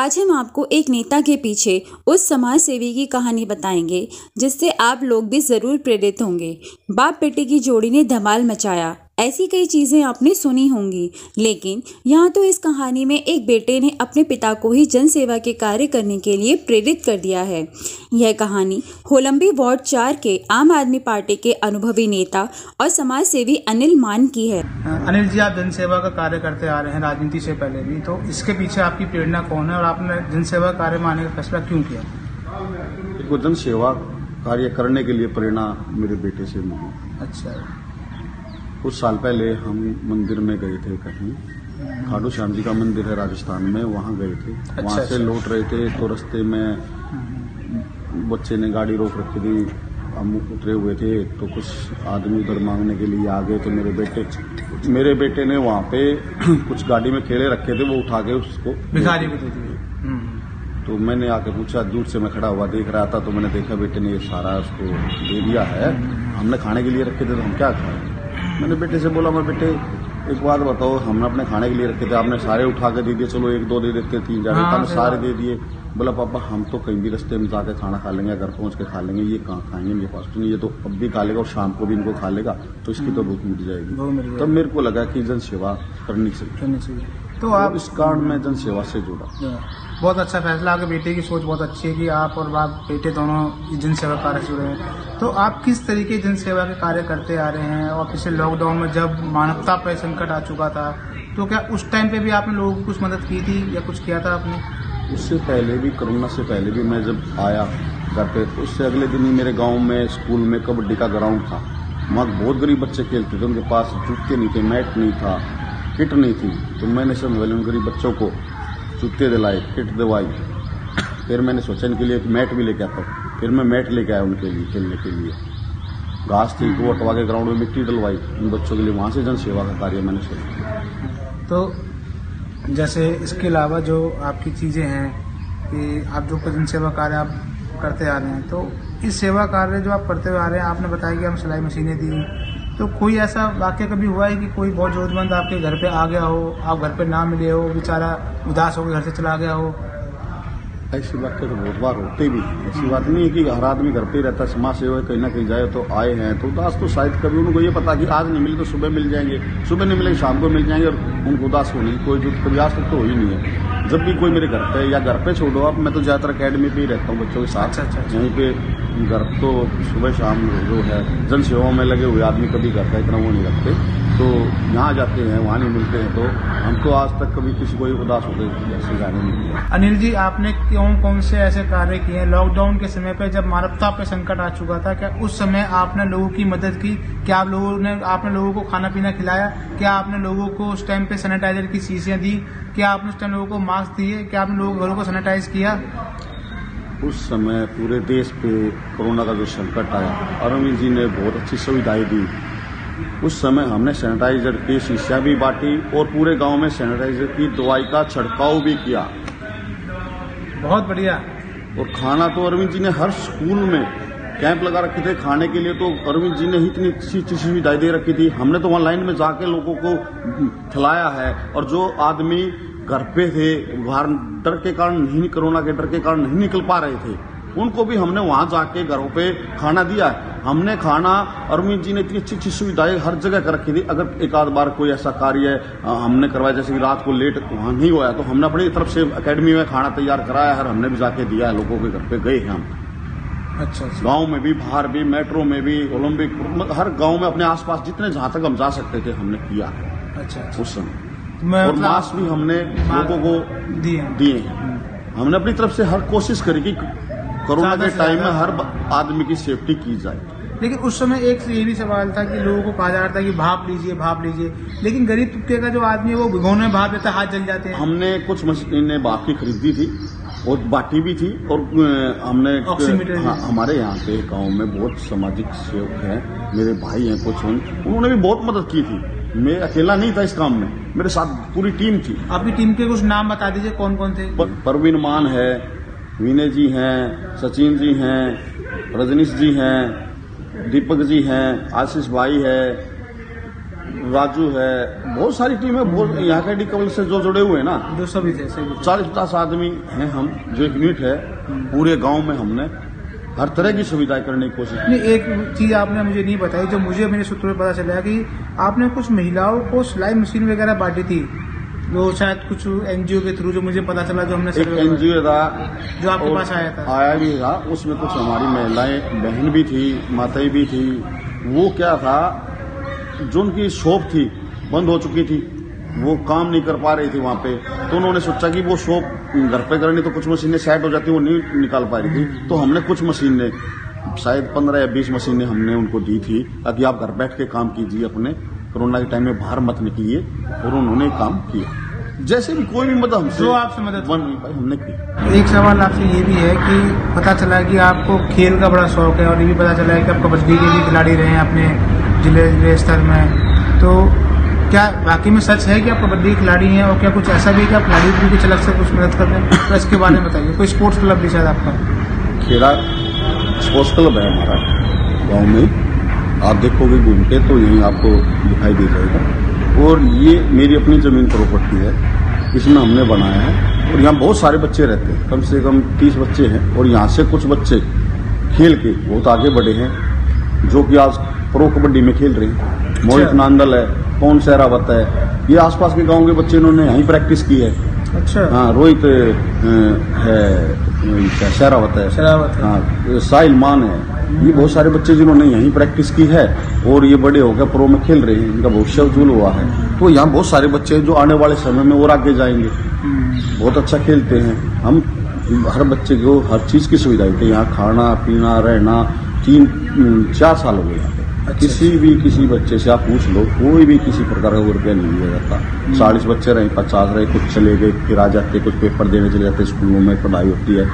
आज हम आपको एक नेता के पीछे उस समाज सेवी की कहानी बताएंगे जिससे आप लोग भी जरूर प्रेरित होंगे। बाप बेटे की जोड़ी ने धमाल मचाया, ऐसी कई चीजें आपने सुनी होंगी, लेकिन यहाँ तो इस कहानी में एक बेटे ने अपने पिता को ही जन सेवा के कार्य करने के लिए प्रेरित कर दिया है। यह कहानी होलंबी वार्ड 4 के आम आदमी पार्टी के अनुभवी नेता और समाज सेवी अनिल मान की है। अनिल जी, आप जनसेवा का कार्य करते आ रहे हैं राजनीति से पहले भी, तो इसके पीछे आपकी प्रेरणा कौन है और आपने जनसेवा कार्य में आने का फैसला क्यों किया? देखो, जनसेवा कार्य करने के लिए प्रेरणा मेरे बेटे से मिली। अच्छा। कुछ साल पहले हम मंदिर में गए थे, कहीं खाटू श्याम जी का मंदिर है राजस्थान में, वहाँ गए थे। अच्छा, वहाँ से लौट रहे थे तो रास्ते में बच्चे ने गाड़ी रोक रखी थी, हम उतरे हुए थे तो कुछ आदमी उधर मांगने के लिए आ गए। तो मेरे बेटे ने वहाँ पे कुछ गाड़ी में खेले रखे थे, वो उठा के उसको भिखारी को दे दिए। तो मैंने आके पूछा, दूर से मैं खड़ा हुआ देख रहा था, तो मैंने देखा बेटे ने ये सारा उसको दे दिया है। हमने खाने के लिए रखे थे तो हम क्या खाएं? मैंने बेटे से बोला, मैं बेटे एक बात बताओ, हमने अपने खाने के लिए रखे थे, आपने सारे उठा के दे दिए, चलो एक दो दे देते, तीन चार हमने सारे दे दिए। बोला पापा हम तो कहीं भी रास्ते में जाके खाना खा लेंगे, घर पहुंच के खा लेंगे, ये कहाँ खाएंगे, मेरे पास तो नहीं, ये तो अब भी खा लेगा और शाम को भी इनको खा लेगा, तो इसकी तो भूख मिट जाएगी। तब मेरे को लगा कि जन सेवा करनी चाहिए। तो आप इस कारण मैं जन सेवा से जुड़ा। बहुत अच्छा फैसला, आपके बेटे की सोच बहुत अच्छी है कि आप और बाप बेटे दोनों जन सेवा कार्य से जुड़े हैं। तो आप किस तरीके जन सेवा के कार्य करते आ रहे हैं? और पिछले लॉकडाउन में जब मानवता पर संकट आ चुका था, तो क्या उस टाइम पे भी आपने लोगों की कुछ मदद की थी या कुछ किया था आपने? उससे पहले भी, कोरोना से पहले भी, मैं जब आया घर पे तो उससे अगले दिन ही मेरे गाँव में स्कूल में कबड्डी का ग्राउंड था। वहाँ बहुत गरीब बच्चे खेलते थे, उनके पास जूते नहीं थे, मैट नहीं था, किट नहीं थी। तो मैंने सब उन गरीब बच्चों को जूते दिलाए, किट दिलवाई। फिर मैंने सोचा इनके लिए मैट भी लेके आता हूँ। फिर मैं मैट लेके आया उनके लिए खेलने के लिए। घास थी तो वो हटवा के ग्राउंड में मिट्टी डलवाई उन बच्चों के लिए। वहाँ से जन सेवा का कार्य मैंने शुरू किया। तो जैसे इसके अलावा जो आपकी चीज़ें हैं कि आप जो जन सेवा कार्य आप करते आ रहे हैं, तो इस सेवा कार्य जो आप करते हुए आ रहे हैं, आपने बताया कि हम सिलाई मशीनें दी, तो कोई ऐसा वाक्य कभी हुआ है कि कोई बहुत जरूरतमंद आपके घर पे आ गया हो, आप घर पे ना मिले हो, बेचारा उदास होकर घर से चला गया हो? ऐसी बातें तो बहुत बार होती भी। ऐसी बात नहीं है कि हर आदमी घर पे ही रहता, समाज सेवा कहीं ना कहीं जाए तो आए हैं तो उदास तो शायद कभी उनको ये पता कि आज नहीं मिले तो सुबह मिल जाएंगे, सुबह नहीं मिले शाम को मिल जाएंगे, और उनको उदास होने की कोई जरूरत कभी आज तक तो हो ही नहीं है। जब भी कोई मेरे घर पे या घर पे छोड़ो आप, मैं तो ज्यादातर अकेडमी पे ही रहता हूँ बच्चों के साथ। यहीं पे घर तो सुबह शाम जो है जन सेवाओं में लगे हुए आदमी कभी घर का इतना वो नहीं रखते, तो यहाँ जाते हैं वहाँ नहीं मिलते हैं। तो हम तो आज तक कभी किसी को उदास होकर ऐसे जाने नहीं दिया। अनिल जी, आपने कौन से ऐसे कार्य किए हैं लॉकडाउन के समय पे जब मानवता पे संकट आ चुका था? क्या उस समय आपने लोगों की मदद की? क्या आपने लोगों को खाना पीना खिलाया? क्या आपने लोगों को उस टाइम पे सैनिटाइजर की शीशियां दी? क्या आपने उस टाइम लोगों को मास्क दिए? क्या आपने लोगों घरों को सैनिटाइज किया? उस समय पूरे देश पे कोरोना का जो संकट आया, अरविंद जी ने बहुत अच्छी सुविधाएं दी। उस समय हमने सैनिटाइजर की शीशियां भी बांटी और पूरे गांव में सैनिटाइजर की दवाई का छिड़काव भी किया। बहुत बढ़िया। और खाना तो अरविंद जी ने हर स्कूल में कैंप लगा रखे थे खाने के लिए, तो अरविंद जी ने इतनी अच्छी सुविधाएं दे रखी थी। हमने तो वहाँ लाइन में जाके लोगों को खिलाया है। और जो आदमी घर पे थे, बाहर डर के कारण नहीं, कोरोना के डर के कारण नहीं निकल पा रहे थे, उनको भी हमने वहां जाके घरों पे खाना दिया है। हमने खाना, अरविंद जी ने इतनी अच्छी सुविधाएं हर जगह कर रखी थी। अगर एक आध बार कोई ऐसा कार्य हमने करवाया, जैसे कि रात को लेट वहां नहीं हुआ, तो हमने अपनी तरफ से अकेडमी में खाना तैयार कराया है, हमने भी जाके दिया है, लोगों के घर पे गए हैं हम। अच्छा। गांव में भी, बाहर भी, मेट्रो में भी, ओलंपिक, हर गांव में अपने आसपास जितने जहां तक हम जा सकते थे हमने किया है। अच्छा। उस समय और मास्क भी हमने लोगों को दिए हैं। हमने अपनी तरफ से हर कोशिश करी कि कोरोना के टाइम में हर आदमी की सेफ्टी की जाए। लेकिन उस समय एक ये भी सवाल था कि लोगों को कहा जा रहा था कि भाप लीजिए, लेकिन गरीब तबके का जो आदमी है वो भिगोने में भाप लेता है, हाथ जल जाते हैं। हमने कुछ मशीनें भाप की खरीदी थी और बांटी भी थी। और हमने हमारे यहाँ पे गाँव में बहुत सामाजिक सेवक हैं, मेरे भाई हैं कुछ, उन्होंने भी बहुत मदद की थी। मैं अकेला नहीं था इस काम में, मेरे साथ पूरी टीम थी। आपकी टीम के कुछ नाम बता दीजिए, कौन कौन थे? परवीन मान है, विनय जी हैं, सचिन जी हैं, रजनीश जी हैं, दीपक जी हैं, आशीष भाई है, राजू है, बहुत सारी टीम है, बहुत यहाँ के डी कबल से जो जुड़े हुए हैं ना, जो सभी थे 40-50 आदमी हैं हम, जो एक यूनिट है। पूरे गांव में हमने हर तरह की सुविधाएं करने की कोशिश की। एक चीज आपने मुझे नहीं बताई, जो मुझे मेरे सूत्रों में पता चला कि आपने कुछ महिलाओं को सिलाई मशीन वगैरह बांटी थी, जो शायद कुछ एनजीओ के थ्रू, जो मुझे पता चला, जो हमने एक एनजीओ था जो आपके पास आया भी था, उसमें कुछ हमारी महिलाएं बहन भी थी, माताएं भी थी। वो क्या था, जो उनकी शॉप थी बंद हो चुकी थी, वो काम नहीं कर पा रही थी वहां पे, तो उन्होंने सोचा कि वो शॉप घर पे करनी, तो कुछ मशीनें सेट हो जाती, वो नहीं निकाल पा रही थी। तो हमने कुछ मशीनें, शायद 15 या 20 मशीनें हमने उनको दी थी, ताकि आप घर बैठ के काम कीजिए, अपने कोरोना के टाइम में बाहर मत निकलिए। और उन्होंने काम किया, जैसे भी कोई भी मदद हमसे जो आपसे मदद बन पाई हमने की। एक सवाल आपसे ये भी है कि पता चला कि आपको खेल का बड़ा शौक है, और ये भी पता चला है कि आप कबड्डी के भी खिलाड़ी रहे हैं अपने जिले स्तर में, तो क्या वाकई में सच है कि आप कबड्डी खिलाड़ी हैं, और क्या कुछ ऐसा भी है कि आप खिलाड़ी की कुछ अलग से कुछ मदद कर रहे हैं? तो इसके बारे में बताइए। कोई स्पोर्ट्स क्लब भी शायद आपका? खेड़ा स्पोर्ट्स क्लब है हमारा गांव में, आप देखोगे घूम के तो यही आपको दिखाई दे जाएगा। और ये मेरी अपनी जमीन प्रॉपर्टी है, इसमें हमने बनाया है। और यहाँ बहुत सारे बच्चे रहते हैं, कम से कम 30 बच्चे हैं। और यहाँ से कुछ बच्चे खेल के बहुत आगे बढ़े हैं, जो कि आज प्रो कबड्डी में खेल रहे हैं। मोहित नांदल है, पवन सहरावत है, ये आसपास के गांव के बच्चे इन्होंने यहीं प्रैक्टिस की है। अच्छा। हाँ, रोहित है, सहरावत है, हाँ, साहिल मान है, ये बहुत सारे बच्चे जिन्होंने यहीं प्रैक्टिस की है, और ये बड़े होकर प्रो में खेल रहे हैं, इनका भविष्य उज्जवल हुआ है। तो यहाँ बहुत सारे बच्चे जो आने वाले समय में और आगे जाएंगे, बहुत अच्छा खेलते हैं। हम हर बच्चे को हर चीज की सुविधा देते हैं, यहाँ खाना पीना रहना। 3-4 साल हो गए यहाँ पे। किसी बच्चे से आप पूछ लो, कोई भी किसी प्रकार का रुपया नहीं दिया जाता। 40 बच्चे रहे, 50 रहे, कुछ चले गए, फिर आ जाते, कुछ पेपर देने चले जाते, स्कूलों में पढ़ाई होती है।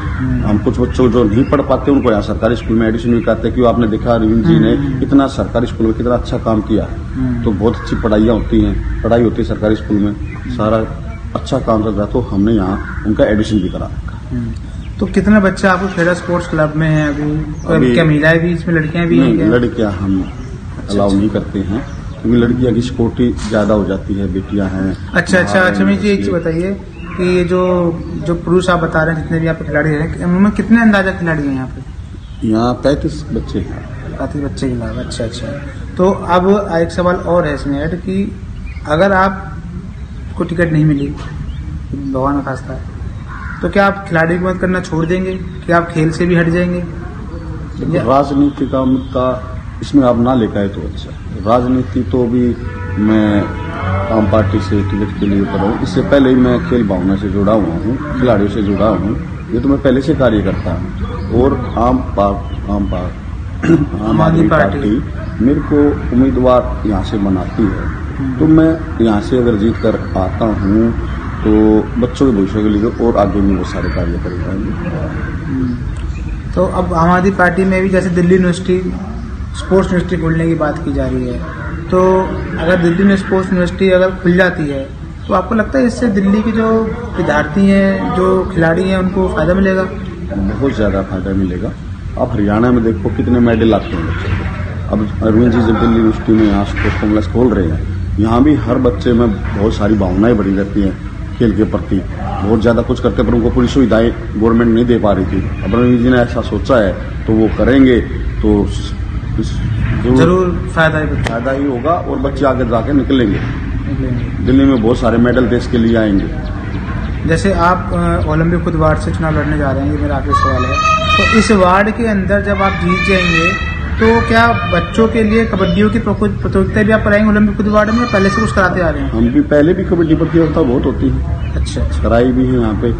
हम कुछ बच्चों जो नहीं पढ़ पाते उनको यहाँ सरकारी स्कूल में एडमिशन भी कराते हैं, क्योंकि आपने देखा अरविंद जी ने कितना सरकारी स्कूल में कितना अच्छा काम किया है। तो बहुत अच्छी पढ़ाई होती है सरकारी स्कूल में, सारा अच्छा काम चल रहा है। तो हमने यहाँ उनका एडमिशन भी करा रखा। तो कितने बच्चे आपको खेड़ा स्पोर्ट्स क्लब में हैं अभी? क्या महिलाएं भी इसमें, लड़कियां भी हैं? लड़कियां हम अलाउ नहीं करते हैं, क्योंकि लड़कियां की सिक्योरिटी ज्यादा हो जाती है, बेटियां हैं। अच्छा मुझे एक चीज बताइए कि ये जो पुरुष आप बता रहे हैं, जितने भी आप खिलाड़ी हैं, उनमें कितने अंदाजा खिलाड़ी हैं यहाँ पे? यहाँ 35 बच्चे हैं। 35 बच्चे के अलावा? अच्छा। तो अब एक सवाल और है इसमें ऐड कि अगर आपको टिकट नहीं मिली, भगवान का खास्ता है, तो क्या आप खिलाड़ी की मदद करना छोड़ देंगे, कि आप खेल से भी हट जाएंगे? राजनीति का मुद्दा इसमें आप ना लेकर आए तो अच्छा। राजनीति तो भी मैं आम पार्टी से टिकट के लिए कर रहा हूँ, इससे पहले ही मैं खेल भावना से जुड़ा हुआ हूँ, खिलाड़ियों से जुड़ा हूँ, ये तो मैं पहले से कार्य करता हूँ। और आम आदमी पार्टी मेरे को उम्मीदवार यहाँ से बनाती है, तो मैं यहाँ से अगर जीत कर आता हूँ तो बच्चों के भविष्य के लिए और आगे भी बहुत सारे कार्य कर पाएंगे। तो अब आम आदमी पार्टी में भी जैसे दिल्ली यूनिवर्सिटी स्पोर्ट्स यूनिवर्सिटी खोलने की बात की जा रही है, तो अगर दिल्ली में स्पोर्ट्स यूनिवर्सिटी अगर खुल जाती है, तो आपको लगता है इससे दिल्ली के जो विद्यार्थी हैं, जो खिलाड़ी हैं, उनको फायदा मिलेगा? बहुत ज्यादा फायदा मिलेगा। आप हरियाणा में देखो कितने मेडल आते हैं बच्चों को। अब अरविंद जी जब दिल्ली यूनिवर्सिटी में यहाँ स्पोर्ट्स कॉम्प्लेक्स खोल रहे हैं, यहाँ भी हर बच्चे में बहुत सारी भावनाएं बढ़ी रहती हैं खेल के प्रति, बहुत ज्यादा कुछ करते, पर उनको पूरी सुविधाएं गवर्नमेंट नहीं दे पा रही थी। अब अरविंद जी ने ऐसा सोचा है तो वो करेंगे, तो जरूर फायदा ही होगा, और बच्चे आगे जाके निकलेंगे। दिल्ली में बहुत सारे मेडल देश के लिए आएंगे। जैसे आप ओलंपिक खुद वार्ड से चुनाव लड़ने जा रहे हैं, ये मेरा आखिरी सवाल है, तो इस वार्ड के अंदर जब आप जीत जाएंगे, तो क्या बच्चों के लिए कबड्डियों की प्रतियोगिता भी आप कराएंगे ओलंपिक खुद वार्ड में, पहले से कुछ कराते आ रहे हैं? हम भी पहले भी कबड्डी प्रतियोगिता बहुत होती है। अच्छा। कराई भी है यहाँ पे,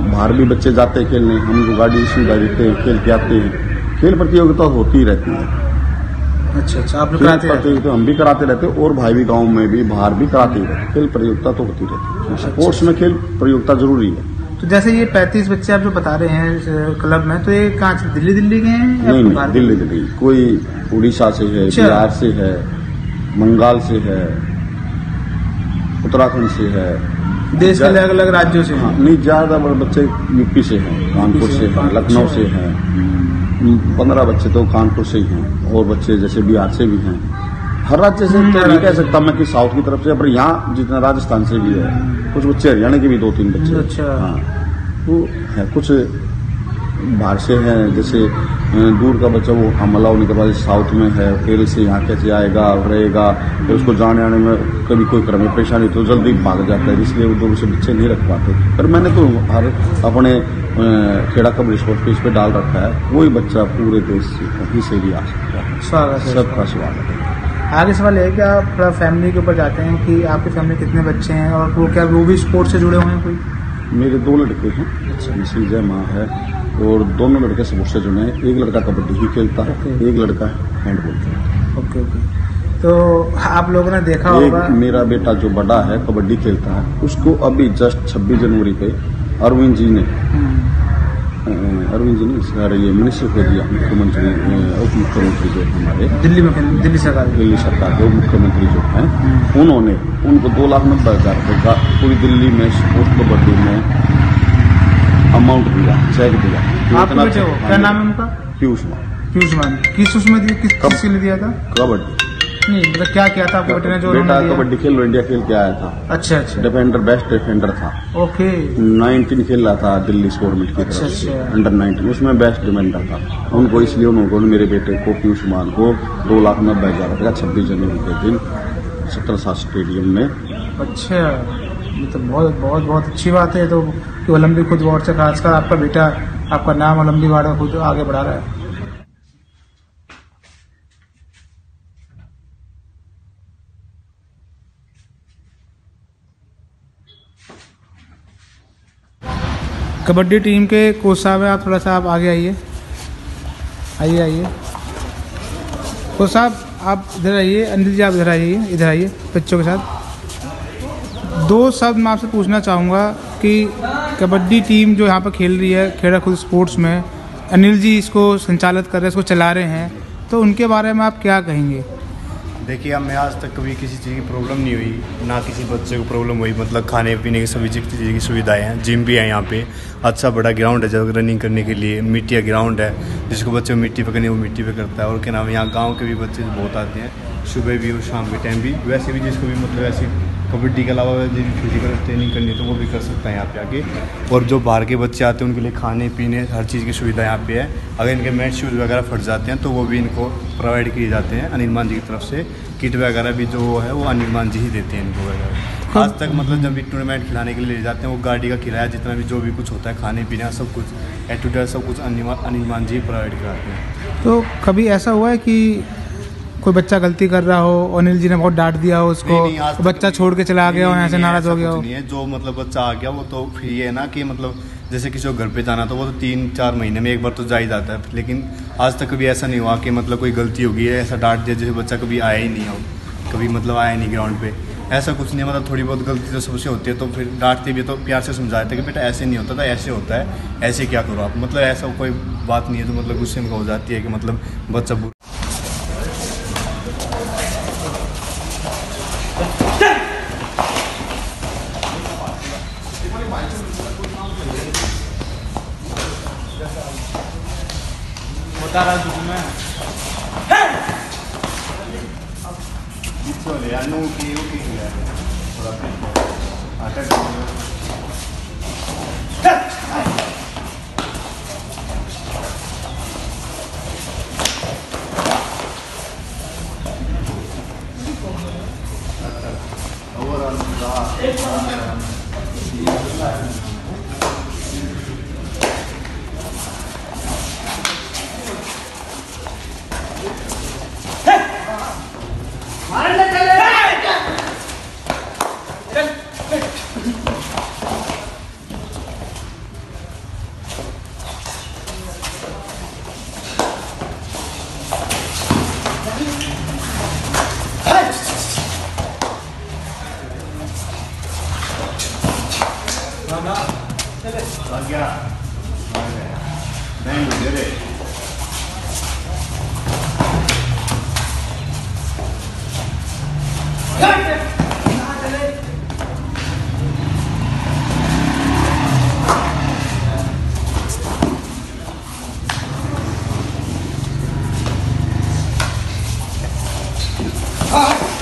बाहर भी बच्चे जाते हैं खेलने, हम गाड़ी सुविधा देते हैं, खेल के आते हैं। खेल प्रतियोगिता होती रहती है। अच्छा, आप लोग कराते हैं? तो हम भी कराते रहते हैं, और भाई भी गांव में भी बाहर भी कराते हैं। खेल प्रतियोगिता तो होती रहती है। स्पोर्ट्स में खेल प्रतियोगिता जरूरी है। तो जैसे ये 35 बच्चे आप जो बता रहे हैं क्लब में, तो ये कहाँ से, दिल्ली के हैं? नहीं, दिल्ली। कोई उड़ीसा से है, बिहार से है, बंगाल से है, उत्तराखंड से है, देश के अलग अलग राज्यों से। हाँ, नहीं, ज्यादा बड़े बच्चे यूपी से हैं, कानपुर से हैं, लखनऊ से हैं। 15 बच्चे तो कानपुर से ही हैं, और बच्चे जैसे बिहार से भी हैं। हर राज्य से तो नहीं कह सकता मैं कि साउथ की तरफ से, पर यहाँ जितना राजस्थान से भी है, कुछ बच्चे हरियाणा के भी 2-3 बच्चे। अच्छा। हाँ, वो है, कुछ बाहर से हैं, जैसे दूर का बच्चा वो हम अलाउ नहीं करवा, साउथ में है, खेल से यहाँ कैसे आएगा रहेगा, फिर उसको जाने आने में कभी कोई क्रम में परेशानी तो जल्दी भाग जाता है, इसलिए वो 2 से बच्चे नहीं रख पाते। पर मैंने तो हर अपने खेड़ा कबड्डी स्पोर्ट्स पे इस पे डाल रखा है, वही बच्चा पूरे देश से कहीं से भी आ सकता है। स्वागत है, सबका स्वागत है। आगे सवाल है कि आप थोड़ा फैमिली के ऊपर जाते हैं कि आपकी फैमिली कितने बच्चे हैं और वो क्या वो भी स्पोर्ट्स से जुड़े हुए हैं कोई? मेरे 2 लड़के हैं, मिसेज है, माँ है, और दोनों लड़के स्पोर्ट्स से जुड़े हैं। एक लड़का कबड्डी ही खेलता है, एक लड़का हैंडबॉल खेलता है। Okay okay. तो आप लोगों ने देखा होगा, एक मेरा बेटा जो बड़ा है कबड्डी खेलता है, उसको अभी जस्ट 26 जनवरी पे अरविंद जी ने सर ये मिनिस्टर को दिया, मुख्यमंत्री उप मुख्यमंत्री जो हमारे दिल्ली सरकार के उप मुख्यमंत्री जो हैं, उन्होंने उनको 2,90,000 रुपये का पूरी दिल्ली में स्पोर्ट्स कबड्डी में अमाउंट दिया, चेक दिया। क्या नाम है उनका? पीयूष मान। किस उसमें दिया, किस लिए दिया था? कबड्डी नहीं, मतलब क्या किया था आपके बेटे ने जो बेटा कबड्डी खेल इंडिया खेल के आया था। अच्छा अच्छा। डिफेंडर, बेस्ट डिफेंडर था। ओके। 19 खेल रहा था दिल्ली गवर्नमेंट की तरफ से, अंडर 19 उसमें बेस्ट डिफेंडर था। उनको इसलिए उन्होंने मेरे बेटे को पीयूष मान को 2,90,000 रुपये का 26 जनवरी के दिन 17 स्टेडियम में। अच्छा, ये तो बहुत बहुत बहुत अच्छी बात है। तो ओलंपिक खुद वार्ड से खासकर आपका बेटा आपका नाम ओलंपिक वार्ड में खुद आगे बढ़ा रहा है। कबड्डी टीम के कोच साहब हैं, आप थोड़ा सा आप आगे आइए। कोच साहब आप इधर आइए, अनिल जी आप इधर आइए बच्चों के साथ। 2 शब्द मैं आपसे पूछना चाहूँगा कि कबड्डी टीम जो यहाँ पर खेल रही है खेड़ा खुद स्पोर्ट्स में, अनिल जी इसको संचालित कर रहे हैं, इसको चला रहे हैं, तो उनके बारे में आप क्या कहेंगे? देखिए, हमें आज तक कभी किसी चीज़ की प्रॉब्लम नहीं हुई, ना किसी बच्चे को प्रॉब्लम हुई। मतलब खाने पीने की सभी चीज़ की सुविधाएं हैं, जिम भी है यहाँ पे, अच्छा बड़ा ग्राउंड है जब रनिंग करने के लिए, मिट्टी का ग्राउंड है, जिसको बच्चे को मिट्टी पे करनी है वो मिट्टी पे करता है। और क्या नाम है, यहाँ गाँव के भी बच्चे बहुत आते हैं, सुबह भी और शाम के टाइम भी। वैसे भी जिसको भी मतलब ऐसे कबड्डी के अलावा जो फिजिकल ट्रेनिंग करनी है तो वो भी कर सकता है यहाँ पे आके। और जो बाहर के बच्चे आते हैं उनके लिए खाने पीने हर चीज़ की सुविधा यहाँ पे है। अगर इनके मैट शूज़ वगैरह फट जाते हैं तो वो भी इनको प्रोवाइड किए जाते हैं अनिल मान जी की तरफ से। किट वगैरह भी जो है वो अनिल मान जी ही देते हैं इनको वगैरह। आज तक मतलब जब भी टूर्नामेंट खिलाने के लिए ले जाते हैं वो गाड़ी का किराया जितना भी जो भी कुछ होता है, खाने पीने सब कुछ एटूड सब कुछ अनिल मान जी प्रोवाइड कराते हैं। तो कभी ऐसा हुआ है कि कोई बच्चा गलती कर रहा हो, अनिल जी ने बहुत डांट दिया हो उसको, नहीं, बच्चा छोड़ के चला गया हो, यहाँ से नाराज हो गया हो? नहीं है, जो मतलब बच्चा आ गया वो तो फिर ये है ना कि मतलब जैसे किसी को घर पे जाना तो वो तो 3-4 महीने में एक बार तो जा ही जाता है। लेकिन आज तक कभी ऐसा नहीं हुआ कि मतलब कोई गलती हो गई है, ऐसा डांट दिया जैसे बच्चा कभी आया ही नहीं हो, कभी मतलब आया नहीं ग्राउंड पे, ऐसा कुछ नहीं है। मतलब थोड़ी बहुत गलती तो सबसे होती है तो फिर डांटते भी तो प्यार से समझाते कि बेटा ऐसे नहीं होता था, ऐसे होता है, ऐसे क्या करो आप। मतलब ऐसा कोई बात नहीं है तो मतलब गुस्से में हो जाती है कि मतलब बच्चा बता रहा हूँ मैं हाँ